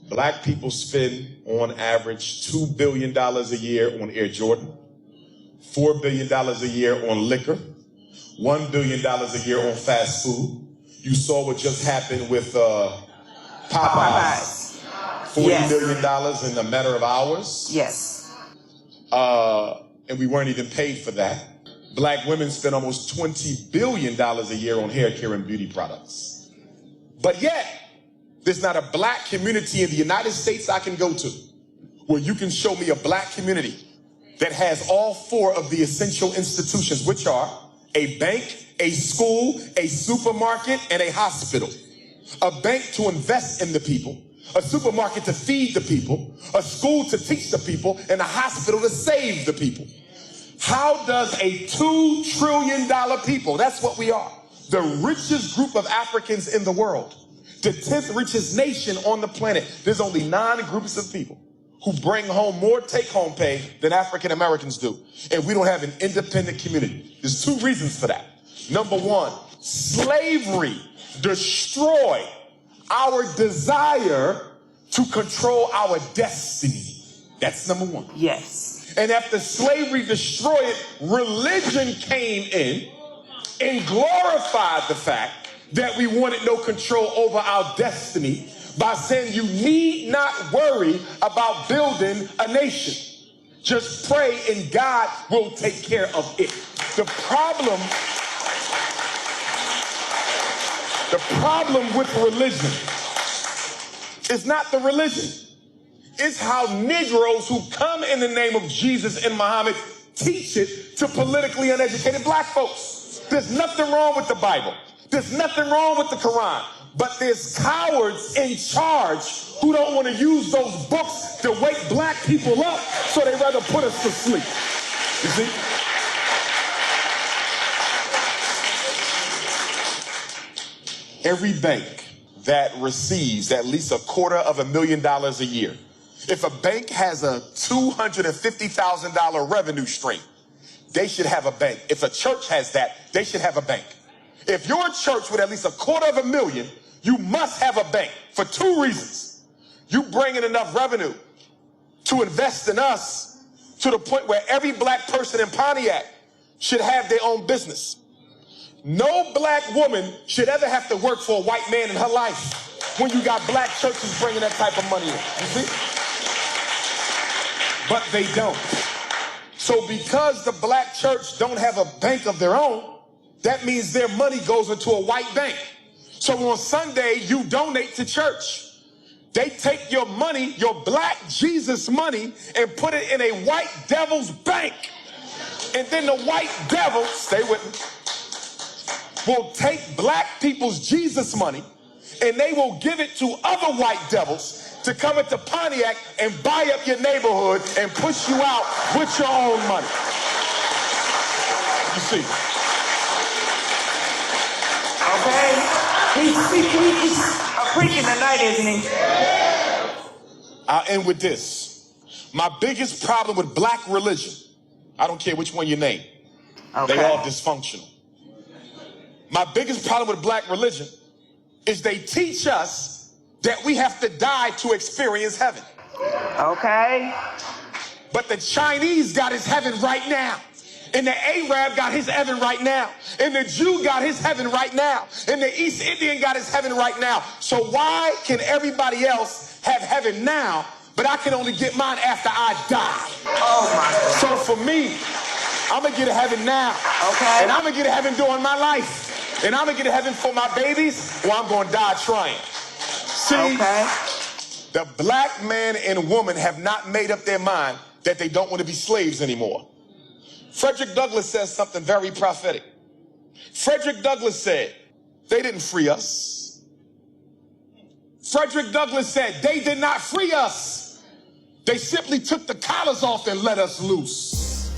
Black people spend on average $2 billion a year on Air Jordan, $4 billion a year on liquor, $1 billion a year on fast food. You saw what just happened with Popeyes. $40 million in a matter of hours. Yes. And we weren't even paid for that. Black women spend almost $20 billion a year on hair care and beauty products. But yet, there's not a black community in the United States I can go to where you can show me a black community that has all four of the essential institutions, which are a bank, a school, a supermarket, and a hospital. A bank to invest in the people, a supermarket to feed the people, a school to teach the people, and a hospital to save the people. How does a $2 trillion people, that's what we are, the richest group of Africans in the world, the 10th richest nation on the planet, there's only 9 groups of people who bring home more take-home pay than African Americans do. And we don't have an independent community. There's 2 reasons for that. Number 1, slavery destroyed our desire to control our destiny. That's number 1. Yes. And after slavery destroyed it, religion came in and glorified the fact that we wanted no control over our destiny by saying you need not worry about building a nation. Just pray and God will take care of it. The problem with religion is not the religion. It's how Negroes who come in the name of Jesus and Muhammad teach it to politically uneducated black folks. There's nothing wrong with the Bible. There's nothing wrong with the Quran, but there's cowards in charge who don't want to use those books to wake black people up, so they rather put us to sleep. You see? Every bank that receives at least $250,000 a year, if a bank has a $250,000 revenue stream, they should have a bank. If a church has that, they should have a bank. If you're a church with at least $250,000, you must have a bank for 2 reasons. You bring in enough revenue to invest in us to the point where every black person in Pontiac should have their own business. No black woman should ever have to work for a white man in her life when you got black churches bringing that type of money in, you see? But they don't. So because the black church don't have a bank of their own, that means their money goes into a white bank. So on Sunday, you donate to church. They take your money, your black Jesus money, and put it in a white devil's bank. And then the white devil, stay with me, will take black people's Jesus money, and they will give it to other white devils to come into Pontiac and buy up your neighborhood and push you out with your own money. You see? Okay. He's preaching tonight, isn't he? I'll end with this. My biggest problem with black religion, I don't care which one you name, okay, they all dysfunctional. My biggest problem with black religion is they teach us that we have to die to experience heaven. Okay. But the Chinese got his heaven right now. And the Arab got his heaven right now. And the Jew got his heaven right now. And the East Indian got his heaven right now. So why can everybody else have heaven now, but I can only get mine after I die? Oh my God. So for me, I'm going to get to heaven now. Okay. And I'm going to get to heaven during my life. And I'm going to get to heaven for my babies, or I'm going to die trying. See, okay, the black man and woman have not made up their mind that they don't want to be slaves anymore. Frederick Douglass says something very prophetic. Frederick Douglass said, they didn't free us. Frederick Douglass said, they did not free us. They simply took the collars off and let us loose.